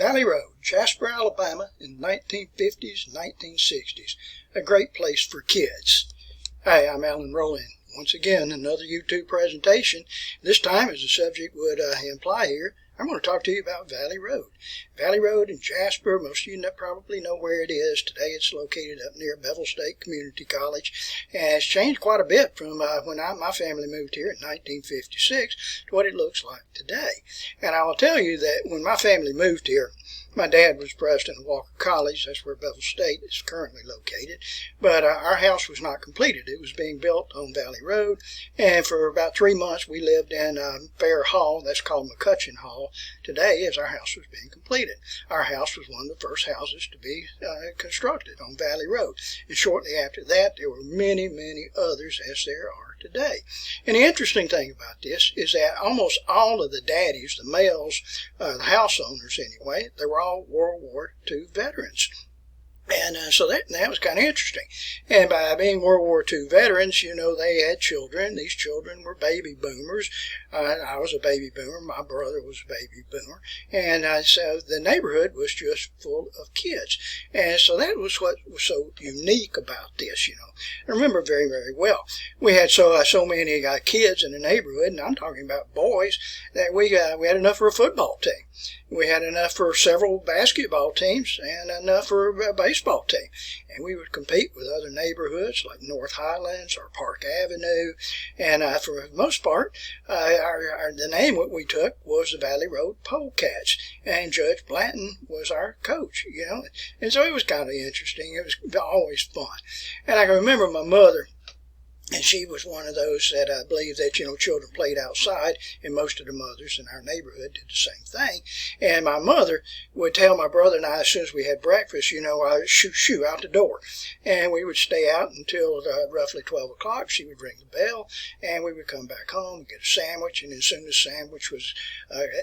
Valley Road, Jasper, Alabama in the 1950s, 1960s. A great place for kids. Hi, I'm Rowland. Once again, another YouTube presentation. This time, as the subject would imply here, I'm going to talk to you about Valley Road. Valley Road in Jasper, most of you probably know where it is. Today it's located up near Bevel State Community College. And it's changed quite a bit from when my family moved here in 1956 to what it looks like today. And I will tell you that when my family moved here, my dad was president of Walker College. That's where Bevel State is currently located. But our house was not completed. It was being built on Valley Road. And for about 3 months, we lived in Fair Hall. That's called McCutcheon Hall today, as our house was being completed. Our house was one of the first houses to be constructed on Valley Road. And shortly after that, there were many, many others, as there are today. And the interesting thing about this is that almost all of the daddies, the males, the house owners anyway, they were all World War II veterans. And so that was kind of interesting. And by being World War II veterans, you know, they had children. These children were baby boomers. I was a baby boomer. My brother was a baby boomer. And so the neighborhood was just full of kids. And so that was what was so unique about this, you know. I remember very, very well. We had so many kids in the neighborhood, and I'm talking about boys, that we had enough for a football team. We had enough for several basketball teams and enough for a baseball team. And we would compete with other neighborhoods like North Highlands or Park Avenue. And for the most part, the name what we took was the Valley Road Polecats. And Judge Blanton was our coach, you know. And so it was kind of interesting. It was always fun. And I can remember my mother. And she was one of those that believed that, you know, children played outside, and most of the mothers in our neighborhood did the same thing. And my mother would tell my brother and I, as soon as we had breakfast, you know, shoo, out the door. And we would stay out until roughly 12 o'clock. She would ring the bell, and we would come back home, get a sandwich, and as soon as the sandwich was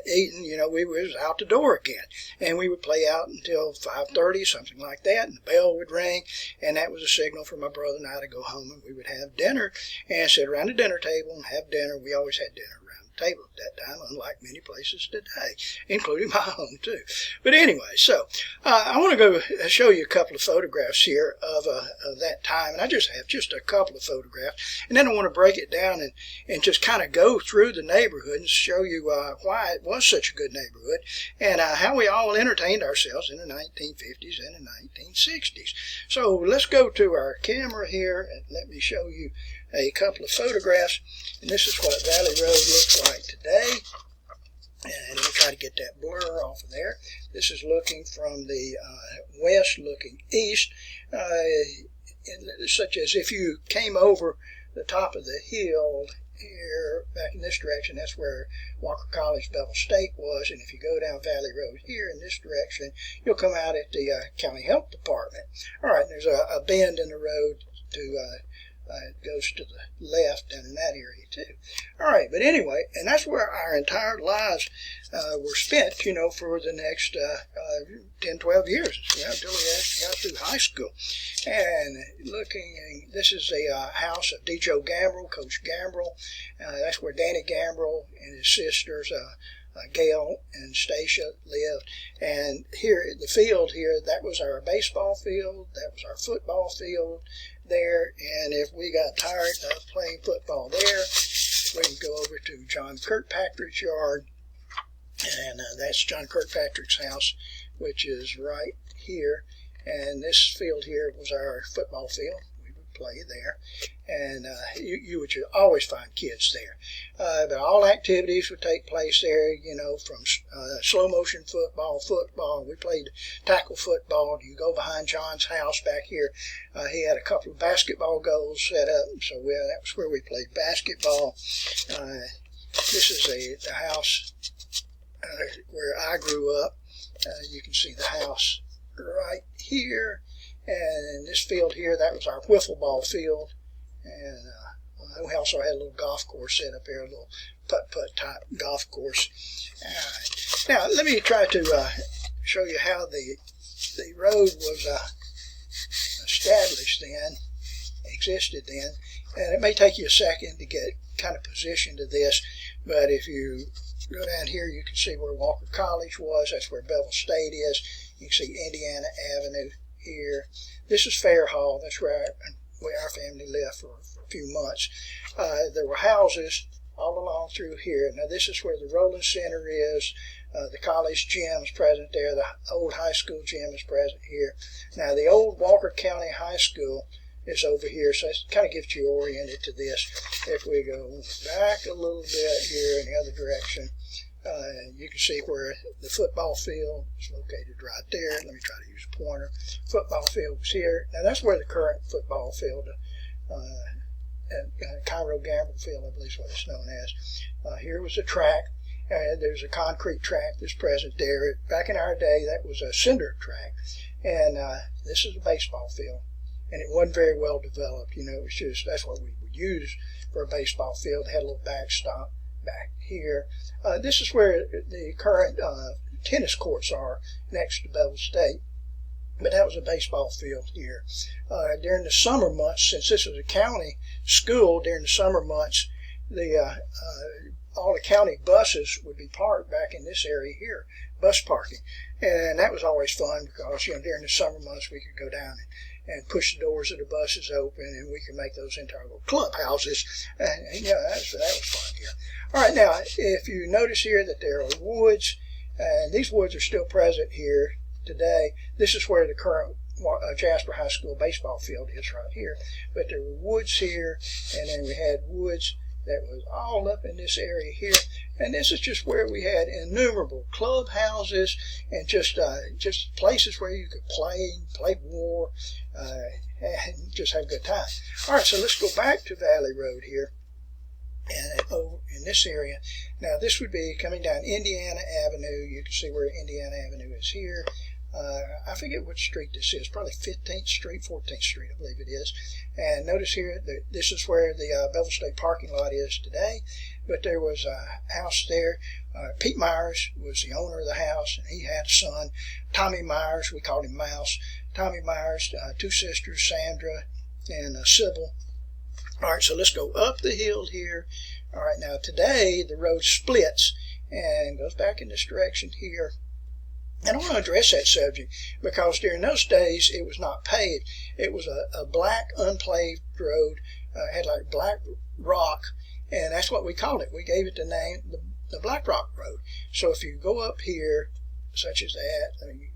eaten, you know, we was out the door again. And we would play out until 5:30, something like that, and the bell would ring, and that was a signal for my brother and I to go home, and we would have dinner and sit around the dinner table and have dinner. We always had dinner around the table at that time, unlike many places today, including my home too. But anyway, so I want to go show you a couple of photographs here of that time, and I just have just a couple of photographs, and then I want to break it down and just kind of go through the neighborhood and show you why it was such a good neighborhood and how we all entertained ourselves in the 1950s and the 1960s. So let's go to our camera here and let me show you a couple of photographs, and this is what Valley Road looks like today. And we'll try to get that blur off of there. This is looking from the west, looking east, such as if you came over the top of the hill here, back in this direction, that's where Walker College, Bevel State was, and if you go down Valley Road here in this direction, you'll come out at the County Health Department. All right, there's a bend in the road to it goes to the left and in that area too. All right, but anyway, and that's where our entire lives were spent, you know, for the next 10, 12 years, you know, until we actually got through high school. And this is the house of D. Joe Gambrell, Coach Gambrell. That's where Danny Gambrell and his sisters, Gail and Stacia, lived. And here, the field here, that was our baseball field, that was our football field there, and if we got tired of playing football there, we can go over to John Kirkpatrick's yard, and that's John Kirkpatrick's house, which is right here, and this field here was our football field. We would play there, and you would always find kids there. But all activities would take place there, you know, from slow motion football. We played tackle football. You go behind John's house back here. He had a couple of basketball goals set up, so that was where we played basketball. This is the house where I grew up. You can see the house right here. And this field here, that was our wiffle ball field. And we also had a little golf course set up there, a little putt-putt type golf course. All right. Now, let me try to show you how the road was established then, existed then. And it may take you a second to get kind of positioned to this, but if you Go down here, you can see where Walker College was. That's where Bevel State is. You can see Indiana Avenue here. This is Fair Hall. That's where our family lived for a few months. There were houses all along through here. Now this is where the Rowland Center is. The college gym is present there. The old high school gym is present here. Now the old Walker County High School is over here, so it kind of gets you oriented to this. If we go back a little bit here in the other direction, you can see where the football field is located right there. Let me try to use a pointer. Football field was here. Now that's where the current football field, Cairo Gamble Field, I believe is what it's known as. Here was a track. There's a concrete track that's present there. Back in our day, that was a cinder track. And this is a baseball field. And it wasn't very well developed. You know, it was just, that's what we would use for a baseball field. It had a little backstop back here. This is where the current tennis courts are next to Bevel State. But that was a baseball field here. During the summer months, since this was a county school, during the summer months, all the county buses would be parked back in this area here, bus parking. And that was always fun because, you know, during the summer months we could go down and push the doors of the buses open, and we could make those into our little clubhouses. And yeah, that was fun here. All right, now, if you notice here that there are woods, and these woods are still present here today. This is where the current Jasper High School baseball field is right here. But there were woods here, and then we had woods that was all up in this area here. And this is just where we had innumerable clubhouses and just places where you could play war, and just have a good time. All right, so let's go back to Valley Road here. And over in this area, now this would be coming down Indiana Avenue. You can see where Indiana Avenue is here. I forget what street this is, probably 15th Street, 14th Street, I believe it is. And notice here that this is where the Bevel State parking lot is today. But there was a house there. Pete Myers was the owner of the house, and he had a son, Tommy Myers. We called him Mouse. Tommy Myers, two sisters, Sandra and Sybil. All right, so let's go up the hill here. All right, now today the road splits and goes back in this direction here. And I want to address that subject because during those days it was not paved. It was a black unpaved road. It had like black rock, and that's what we called it. We gave it the name, the Black Rock Road. So if you go up here, such as that, let me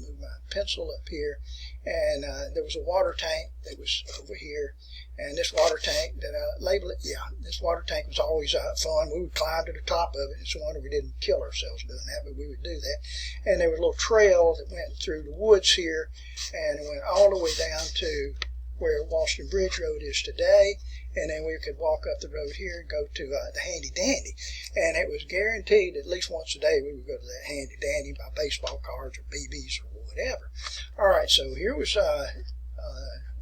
move my pencil up here, and there was a water tank that was over here. And this water tank, did I label it? Yeah, this water tank was always fun. We would climb to the top of it. It's a wonder we didn't kill ourselves doing that, but we would do that. And there was a little trail that went through the woods here, and it went all the way down to where Washington Bridge Road is today. And then we could walk up the road here and go to the Handy Dandy. And it was guaranteed at least once a day we would go to that Handy Dandy, buy baseball cards or BBs or whatever. All right, so here was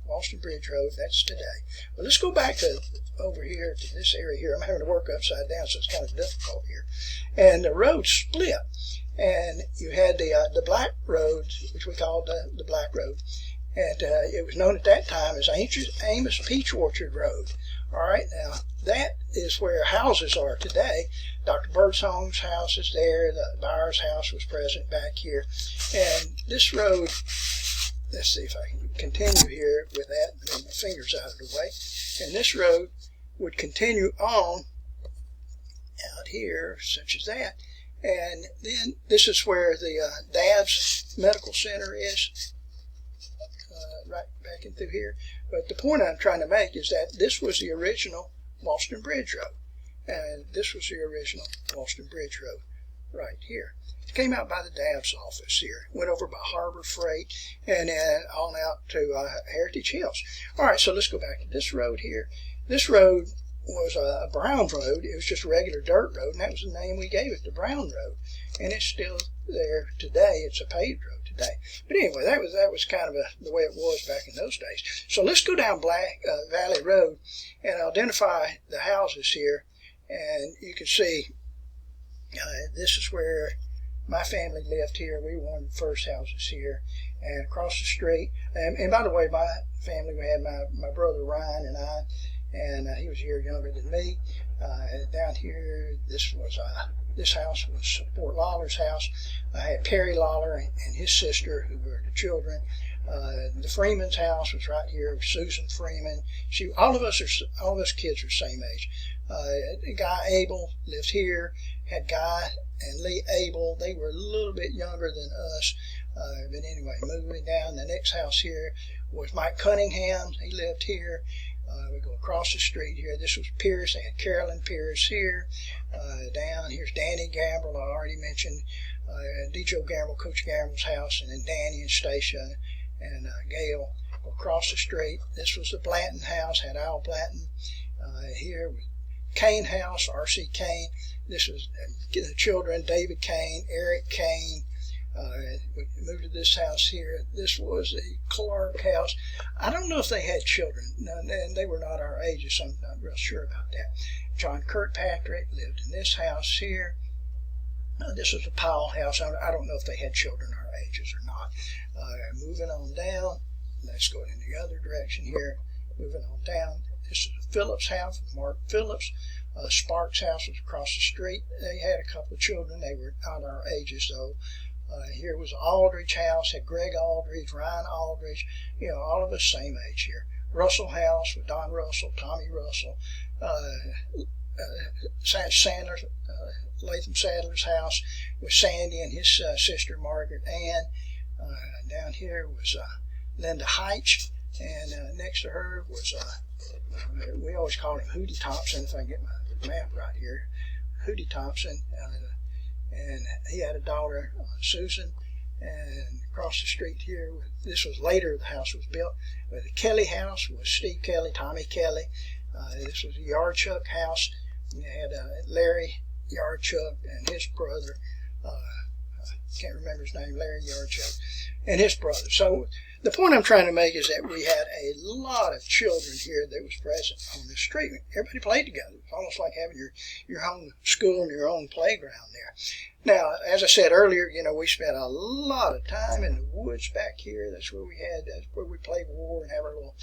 Washington Bridge Road. That's today. Well, let's go back to over here to this area here. I'm having to work upside down, so it's kind of difficult here. And the road split, and you had the Black Road, which we called the Black Road, and it was known at that time as Amos Peach Orchard Road. All right, now that is where houses are today. Dr. Birdsong's house is there. The Byers' house was present back here, and this road. Let's see if I can continue here with that. Move my fingers out of the way. And this road would continue on out here, such as that. And then this is where the Dabbs Medical Center is, right back in through here. But the point I'm trying to make is that this was the original Washington Bridge Road. And this was the original Washington Bridge Road right here. It came out by the Dabbs office here, went over by Harbor Freight, and then on out to Heritage Hills. All right, so let's go back to this road here. This road was a brown road. It was just a regular dirt road, and that was the name we gave it, the Brown Road. And it's still there today. It's a paved road today. But anyway, that was kind of the way it was back in those days. So let's go down Valley Road and identify the houses here. And you can see this is where my family lived here. We were one of the first houses here. And across the street, and by the way, my family, we had my brother Ryan and I, and he was a year younger than me. Down here, this was This house was Fort Lawler's house. I had Perry Lawler and his sister, who were the children. The Freeman's house was right here. Susan Freeman. All of us kids are the same age. Guy Abel lived here. Had Guy and Lee Abel. They were a little bit younger than us. But anyway, moving down, the next house here was Mike Cunningham. He lived here. We go across the street here. This was Pierce. They had Carolyn Pierce here. Down here's Danny Gamble. I already mentioned D.Joe Gamble, Coach Gamble's house, and then Danny and Stacia and Gail. Go across the street. This was the Blanton house. Had Al Blanton here. Kane house, R.C. Kane. This was the children, David Kane, Eric Kane. We moved to this house here. This was the Clark house. I don't know if they had children, and they were not our ages, so I'm not real sure about that. John Kirkpatrick lived in this house here. This was the Powell house. I don't know if they had children our ages or not. Moving on down, let's go in the other direction here. Moving on down, this is the Phillips house, Mark Phillips. Sparks' house was across the street. They had a couple of children. They were not our ages, though. Here was Aldridge house, had Greg Aldridge, Ryan Aldridge, all of us same age here. Russell house with Don Russell, Tommy Russell, Sandler, Latham Sadler's house with Sandy and his sister Margaret Ann. Down here was Linda Heitch, and next to her was, we always called him Hootie Thompson, if I can get my map right here, Hootie Thompson. And he had a daughter, Susan, and across the street here, this was later the house was built, but the Kelly house was Steve Kelly, Tommy Kelly. This was a Yarchuk house. You had Larry Yarchuk and his brother, I can't remember his name, Larry Yarchuk, and his brother. So the point I'm trying to make is that we had a lot of children here that was present on this street. Everybody played together. It's almost like having your own school and your own playground there. Now, as I said earlier, we spent a lot of time in the woods back here. That's where we played war and have our little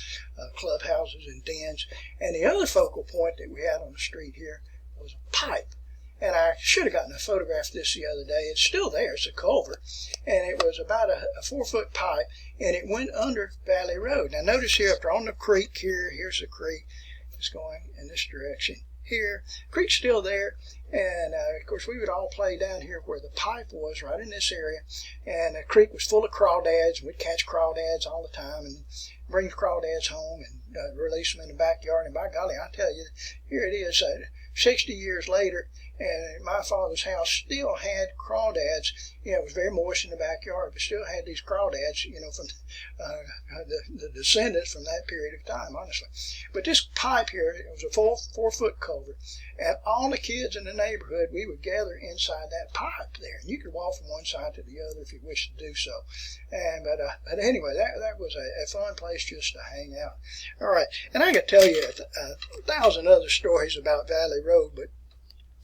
clubhouses and dens. And the other focal point that we had on the street here was a pipe. And I should have gotten a photograph of this the other day. It's still there. It's a culvert. And it was about a 4-foot pipe, and it went under Valley Road. Now, notice here, after on the creek here, here's the creek. It's going in this direction here. Creek's still there. And, of course, we would all play down here where the pipe was, right in this area. And the creek was full of crawdads. We'd catch crawdads all the time and bring the crawdads home and release them in the backyard. And by golly, I tell you, here it is, 60 years later, and my father's house still had crawdads. It was very moist in the backyard, but still had these crawdads, from the descendants from that period of time, honestly. But this pipe here, it was a 4-foot culvert, and all the kids in the neighborhood, we would gather inside that pipe there, and you could walk from one side to the other if you wished to do so. But anyway, that was a fun place just to hang out. All right, and I could tell you 1,000 other stories about Valley Road, but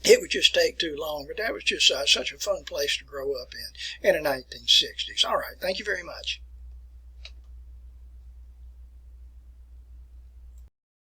it would just take too long. But that was just such a fun place to grow up in the 1960s. All right, thank you very much.